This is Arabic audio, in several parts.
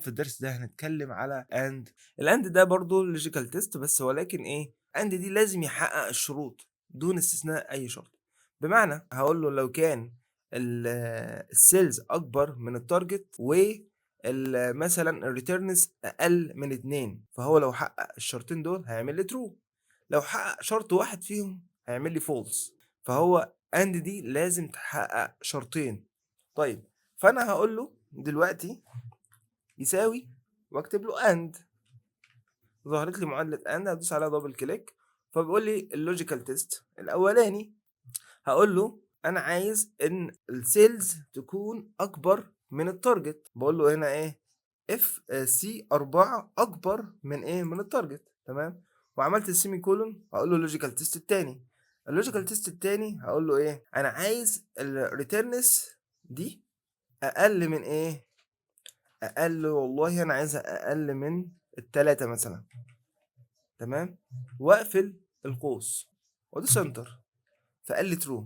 في الدرس ده هنتكلم على and. الAnd ده برضه logical test بس ولكن إيه، and دي لازم يحقق الشروط دون استثناء أي شرط. بمعنى هاقول له لو كان الsales أكبر من الtarget مثلًا الreturns أقل من 2، فهو لو حقق الشرطين دول هيعمل لي true، لو حقق شرط واحد فيهم هيعمل لي false. فهو and دي لازم تحقق شرطين. طيب فأنا هاقول له دلوقتي يساوي واكتب له and، ظهرت لي معادلة and هادوس عليها double click، فبيقول لي الlogical test الأولاني هاقول له أنا عايز إن الsales تكون أكبر من الtarget، باقول له هنا إيه if C4 أكبر من إيه، من الtarget تمام، وعملت الsemicolon هاقول له logical test التاني. الlogical test التاني هاقول له إيه، أنا عايز الreturns دي أقل من إيه، أقل والله أنا عايزها أقل من ال3 مثلًا تمام، وأقفل القوس وأدوس enter، فقال لي true.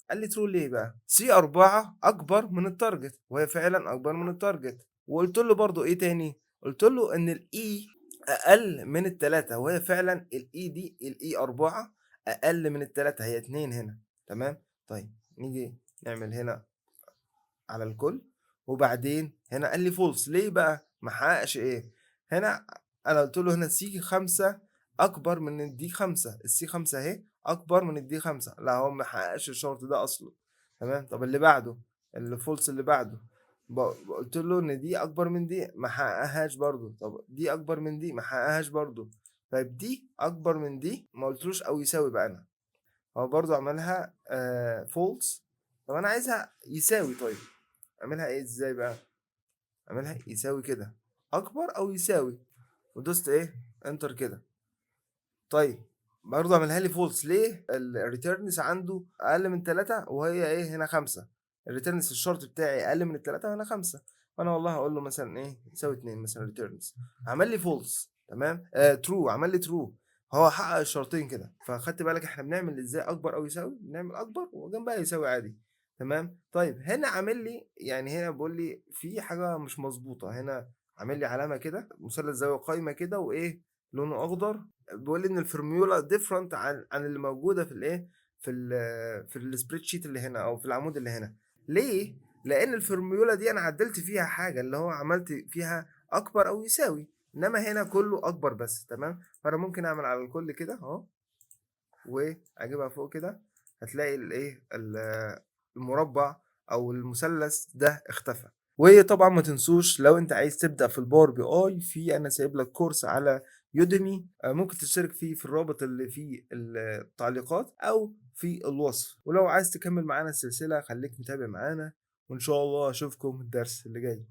قال لي true ليه بقى؟ C4 أكبر من الtarget وهي فعلًا أكبر من الtarget، وقُلت له برضه إيه تاني، قُلت له إن الE أقل من ال3 وهي فعلًا الE دي الE4 أقل من ال3 هي 2 هنا تمام. طيب نيجي نعمل هنا على الكل، وبعدين هنا قال لي false ليه بقى؟ ما حققش إيه، هنا أنا قُلت له هنا C5 أكبر من الD5، الC5 أهي أكبر من الD5، لأ هو ما حققش الشرط ده أصلًا تمام. طب اللي بعده الfalse اللي بعده قُلت له إن دي أكبر من دي، ما حققهاش برضه، طب دي أكبر من دي، ما حققهاش برضه، طيب دي أكبر من دي، ما قُلتلوش أو يساوي بقى أنا، هو برضه عملها false. طب أنا عايزها يساوي طيب. أعملها إيه إزاي بقى؟ أعملها يساوي كده، أكبر أو يساوي، ودوست إيه enter كده. طيب برضه اعملها لي false ليه؟ الreturns عنده أقل من 3 وهي إيه هنا 5، الreturns الشرط بتاعي أقل من ال3 وهنا 5، فأنا والله هاقول له مثلًا إيه يساوي 2 مثلًا returns، عمل لي false تمام، true عمل لي true، هو حقق الشرطين كده. فخدت بالك إحنا بنعمل إزاي أكبر أو يساوي؟ بنعمل أكبر وجنبها يساوي عادي تمام. طيب هنا عامل لي يعني هنا بيقول لي في حاجة مش مضبوطة، هنا عامل لي علامة كده مثلث زاوية قايمة كده وإيه لونه أخضر، بيقول لي إن الفورميولا different عن اللي موجودة في الإيه، في الspread sheet اللي هنا أو في العمود اللي هنا. ليه؟ لإن الفورميولا دي أنا عدّلت فيها حاجة، اللي هو عملت فيها أكبر أو يساوي، إنما هنا كلّه أكبر بس تمام. فأنا ممكن أعمل على الكل كده أهو، وأجيبها فوق كده، هتلاقي الإيه، المربع أو المثلث ده اختفى. وطبعًا ما تنسوش لو أنت عايز تبدأ في الPower BI، أنا سايب لك كورس على Udemy ممكن تشترك فيه في الرابط اللي في التعليقات أو في الوصف، ولو عايز تكمل معانا السلسلة خليك متابع معانا، وإن شاء الله أشوفكم الدرس اللي جاي.